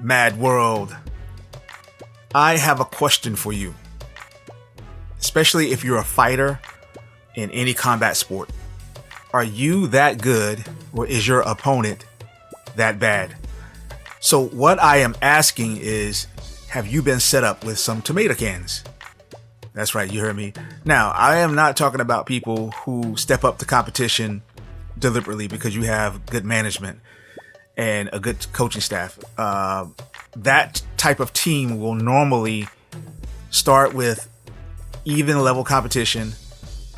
Mad World. I have a question for you, especially if you're a fighter in any combat sport. Are you that good, or is your opponent that bad? So what I am asking is, have you been set up with some tomato cans? That's right, you heard me. Now, I am not talking about people who step up to competition deliberately because you have good management and a good coaching staff. That type of team will normally start with even level competition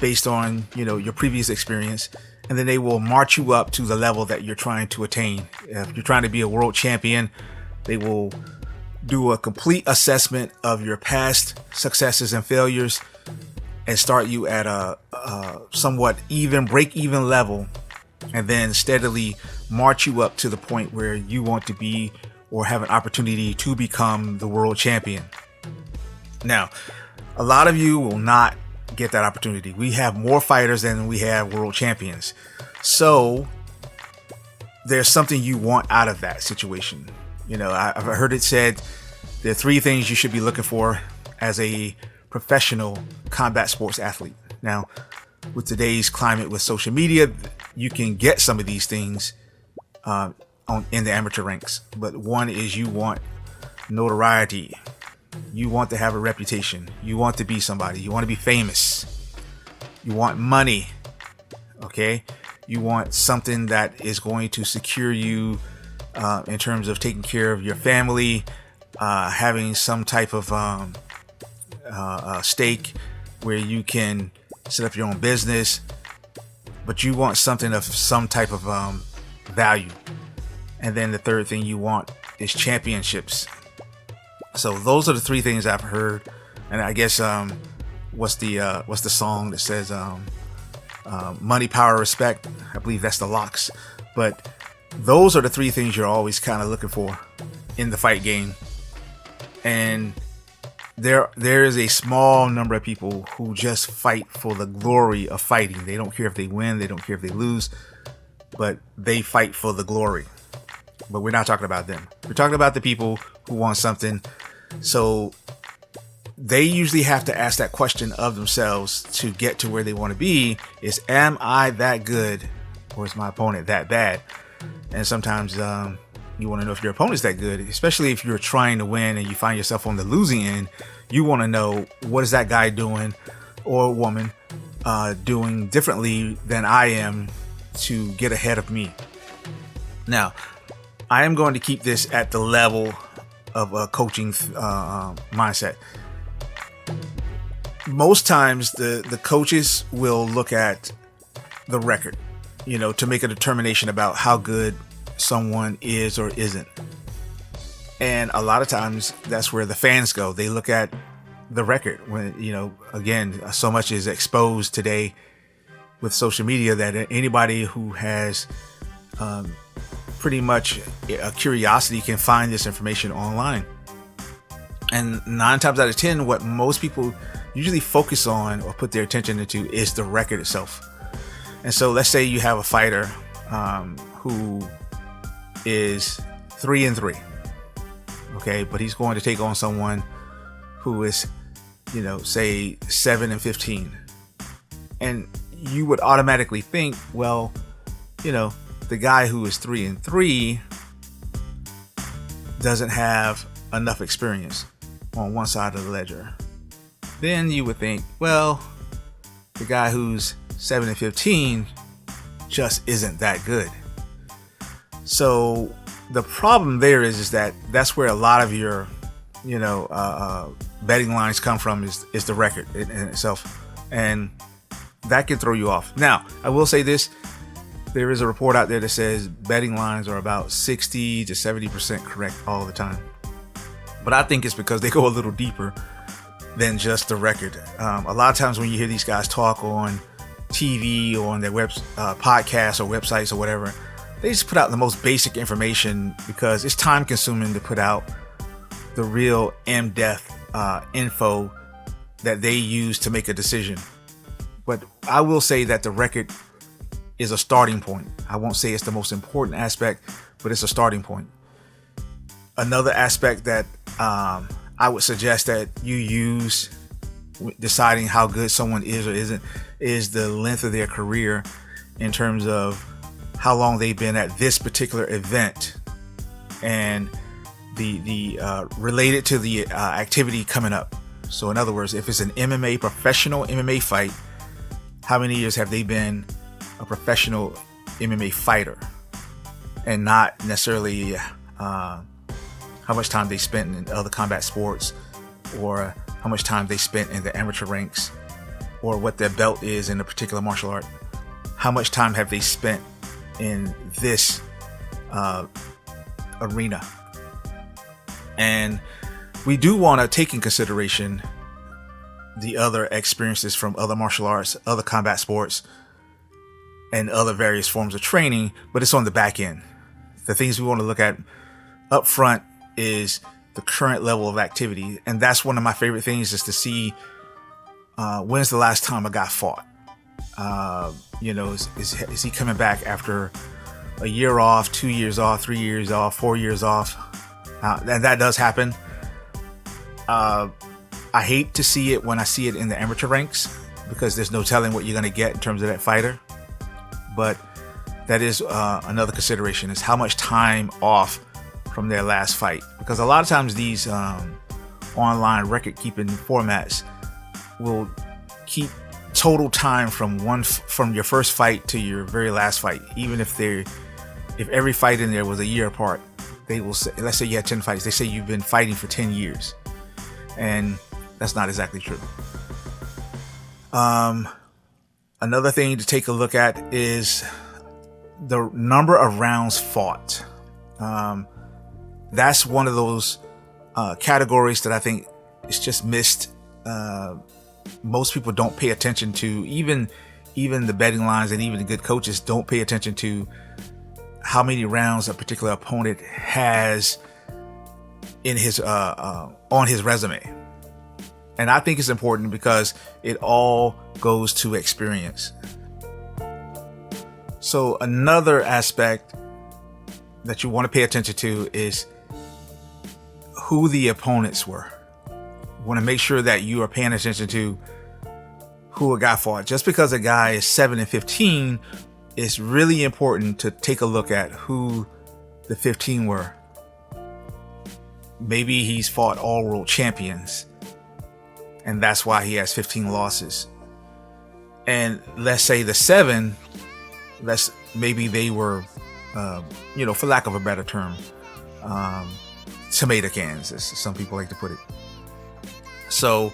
based on, your previous experience, and then they will march you up to the level that you're trying to attain. If you're trying to be a world champion, they will do a complete assessment of your past successes and failures and start you at a somewhat break-even level, and then steadily march you up to the point where you want to be or have an opportunity to become the world champion. Now, a lot of you will not get that opportunity. We have more fighters than we have world champions. So there's something you want out of that situation. I've heard it said there are 3 things you should be looking for as a professional combat sports athlete. Now, with today's climate with social media, you can get some of these things in the amateur ranks. But one is, you want notoriety. You want to have a reputation. You want to be somebody. You want to be famous. You want money. Okay? You want something that is going to secure you in terms of taking care of your family, having some type of stake where you can set up your own business, but you want something of some type of value. And then the third thing you want is championships. So those are the 3 things I've heard. And I guess what's the song that says money, power, respect? I believe that's the Locks. But those are the 3 things you're always kind of looking for in the fight game. And there is a small number of people who just fight for the glory of fighting. They don't care if they win, they don't care if they lose, but they fight for the glory. But we're not talking about them. We're talking about the people who want something. So they usually have to ask that question of themselves to get to where they want to be, is, am I that good, or is my opponent that bad? And sometimes you want to know if your opponent's that good, especially if you're trying to win and you find yourself on the losing end. You want to know, what is that guy doing or woman doing differently than I am to get ahead of me? Now, I am going to keep this at the level of a coaching mindset. Most times the coaches will look at the record, to make a determination about how good someone is or isn't. And a lot of times that's where the fans go. They look at the record when, again, so much is exposed today with social media that anybody who has pretty much a curiosity can find this information online. And 9 times out of 10, what most people usually focus on or put their attention into is the record itself. And so let's say you have a fighter who is 3-3. Okay, but he's going to take on someone who is, say 7-15. And you would automatically think, well, the guy who is 3-3 doesn't have enough experience on one side of the ledger. Then you would think, well, the guy who's 7-15 just isn't that good. So the problem there is that that's where a lot of your, betting lines come from, is the record in itself. And that can throw you off. Now, I will say this. There is a report out there that says betting lines are about 60 to 70% correct all the time. But I think it's because they go a little deeper than just the record. A lot of times when you hear these guys talk on TV or on their podcasts or websites or whatever, they just put out the most basic information because it's time consuming to put out the real in-depth info that they use to make a decision. But I will say that the record is a starting point. I won't say it's the most important aspect, but it's a starting point. Another aspect that I would suggest that you use deciding how good someone is or isn't is the length of their career, in terms of how long they've been at this particular event, and the related to the activity coming up. So in other words, if it's an professional MMA fight, how many years have they been a professional MMA fighter, and not necessarily how much time they spent in other combat sports, or how much time they spent in the amateur ranks, or what their belt is in a particular martial art. How much time have they spent in this arena? And we do want to take in consideration the other experiences from other martial arts, other combat sports, and other various forms of training, but it's on the back end. The things we want to look at up front is the current level of activity. And that's one of my favorite things, is to see when's the last time a guy fought. Is he coming back after a year off, 2 years off, 3 years off, 4 years off? And that does happen. I hate to see it when I see it in the amateur ranks, because there's no telling what you're going to get in terms of that fighter. But that is another consideration, is how much time off from their last fight. Because a lot of times these online record keeping formats will keep total time from your first fight to your very last fight. Even if every fight in there was a year apart, they will say, let's say you had 10 fights, they say you've been fighting for 10 years. And that's not exactly true. Another thing to take a look at is the number of rounds fought. That's one of those categories that I think is just missed. Most people don't pay attention to, even the betting lines, and even the good coaches don't pay attention to how many rounds a particular opponent has in his on his resume. And I think it's important, because it all goes to experience. So another aspect that you want to pay attention to is who the opponents were. You want to make sure that you are paying attention to who a guy fought. Just because a guy is 7-15, it's really important to take a look at who the 15 were. Maybe he's fought all world champions, and that's why he has 15 losses. And let's say the 7, maybe they were, for lack of a better term, tomato cans, as some people like to put it. So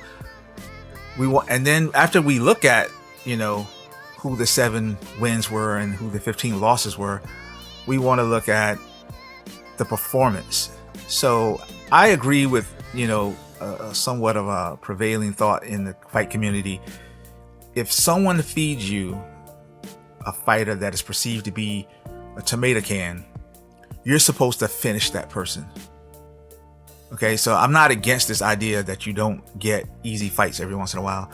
and then after we look at, who the 7 wins were and who the 15 losses were, we want to look at the performance. So I agree with, somewhat of a prevailing thought in the fight community. If someone feeds you a fighter that is perceived to be a tomato can, you're supposed to finish that person. Okay, so I'm not against this idea that you don't get easy fights every once in a while.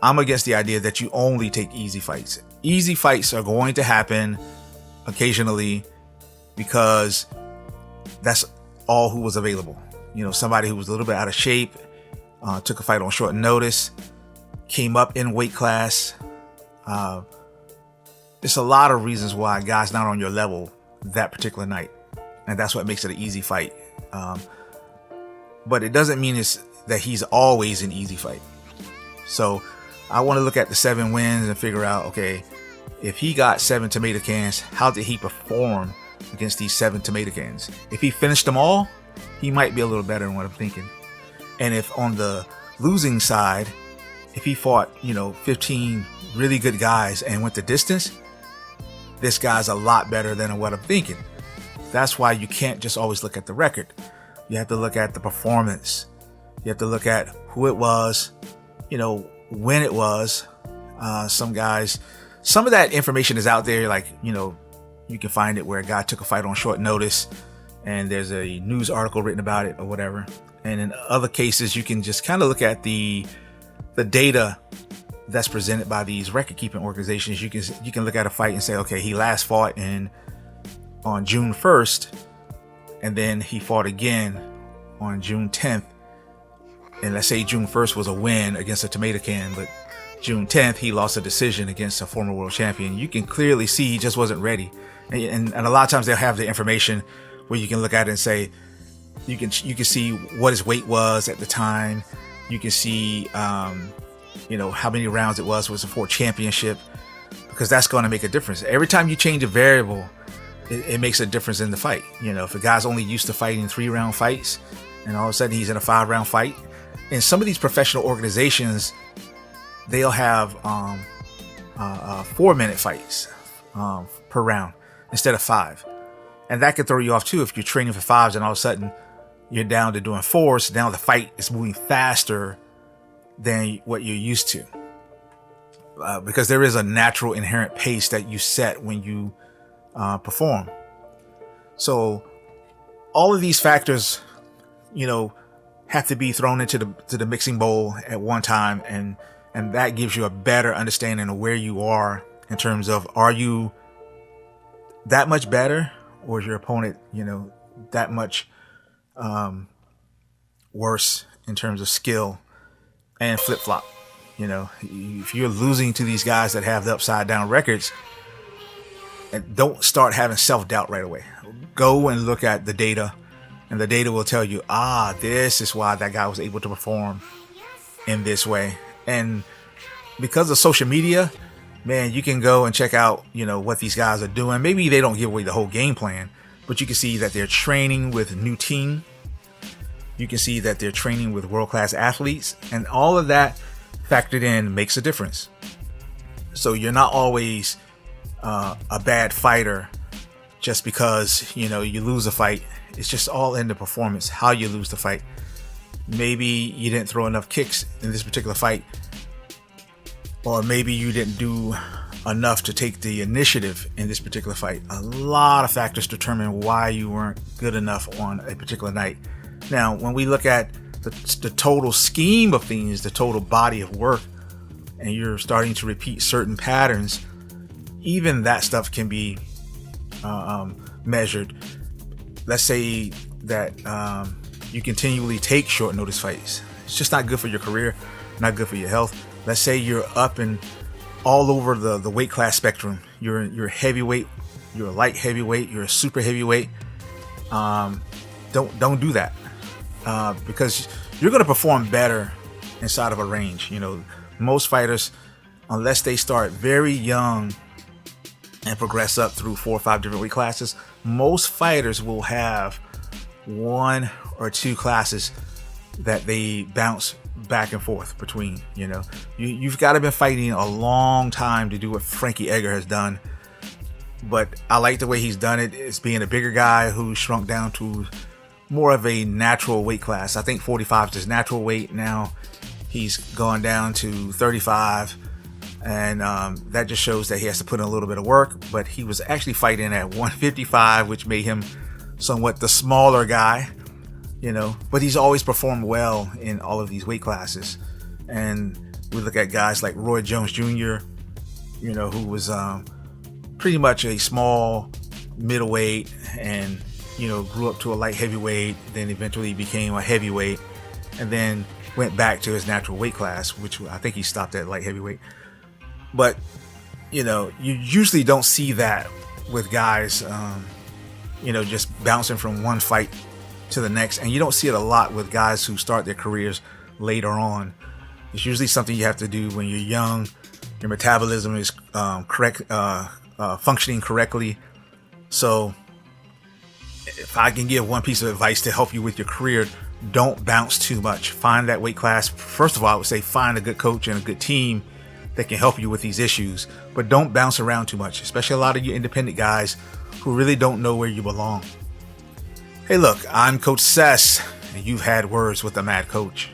I'm against the idea that you only take easy fights. Easy fights are going to happen occasionally, because that's all who was available. Somebody who was a little bit out of shape, took a fight on short notice, came up in weight class. There's a lot of reasons why a guy's not on your level that particular night, and that's what makes it an easy fight. But it doesn't mean that he's always an easy fight. So I want to look at the 7 wins and figure out, okay, if he got 7 tomato cans, how did he perform against these 7 tomato cans? If he finished them all, he might be a little better than what I'm thinking. And if on the losing side, if he fought, 15 really good guys and went the distance, this guy's a lot better than what I'm thinking. That's why you can't just always look at the record. You have to look at the performance. You have to look at who it was, when it was. Some of that information is out there, like, you can find it where a guy took a fight on short notice and there's a news article written about it or whatever. And in other cases, you can just kind of look at the data that's presented by these record keeping organizations. You can look at a fight and say, okay, he last fought on June 1st, and then he fought again on June 10th. And let's say June 1st was a win against a tomato can, but June 10th, he lost a decision against a former world champion. You can clearly see he just wasn't ready. And a lot of times they'll have the information where you can look at it and say, you can see what his weight was at the time. You can see, how many rounds it was for a championship, because that's going to make a difference. Every time you change a variable, it makes a difference in the fight. If a guy's only used to fighting 3-round fights and all of a sudden he's in a 5-round fight, in some of these professional organizations, they'll have 4-minute fights per round instead of 5. And that could throw you off too if you're training for 5s and all of a sudden you're down to doing 4s. Now the fight is moving faster than what you're used to. Because there is a natural inherent pace that you set when you perform. So all of these factors, have to be thrown into the mixing bowl at one time, and that gives you a better understanding of where you are in terms of, are you that much better, or is your opponent, that much worse in terms of skill and flip-flop. If you're losing to these guys that have the upside down records, and don't start having self-doubt right away. Go and look at the data, and the data will tell you, this is why that guy was able to perform in this way. And because of social media, man, you can go and check out, what these guys are doing. Maybe they don't give away the whole game plan, but you can see that they're training with a new team. You can see that they're training with world-class athletes, and all of that factored in makes a difference. So you're not always a bad fighter just because, you lose a fight. It's just all in the performance, how you lose the fight. Maybe you didn't throw enough kicks in this particular fight, or maybe you didn't do enough to take the initiative in this particular fight. A lot of factors determine why you weren't good enough on a particular night. Now, when we look at the total scheme of things, the total body of work, and you're starting to repeat certain patterns, even that stuff can be measured. Let's say that you continually take short notice fights. It's just not good for your career, not good for your health. Let's say you're up and all over the weight class spectrum. You're heavyweight, you're a light heavyweight, you're a super heavyweight. Don't do that, because you're going to perform better inside of a range. Most fighters, unless they start very young and progress up through 4 or 5 different weight classes, most fighters will have 1 or 2 classes that they bounce back and forth between. You've got to been fighting a long time to do what Frankie Edgar has done. But I like the way he's done it. It's being a bigger guy who shrunk down to more of a natural weight class. I think 45 is his natural weight. Now he's gone down to 35. And that just shows that he has to put in a little bit of work. But he was actually fighting at 155, which made him somewhat the smaller guy, But he's always performed well in all of these weight classes. And we look at guys like Roy Jones Jr., who was pretty much a small middleweight and, grew up to a light heavyweight, then eventually became a heavyweight, and then went back to his natural weight class, which I think he stopped at light heavyweight. But, you usually don't see that with guys, just bouncing from one fight to the next. And you don't see it a lot with guys who start their careers later on. It's usually something you have to do when you're young. Your metabolism is functioning correctly. So if I can give one piece of advice to help you with your career, don't bounce too much. Find that weight class. First of all, I would say find a good coach and a good team that can help you with these issues, but don't bounce around too much, especially a lot of you independent guys who really don't know where you belong. Hey, look, I'm Coach Sess, and you've had words with the Mad Coach.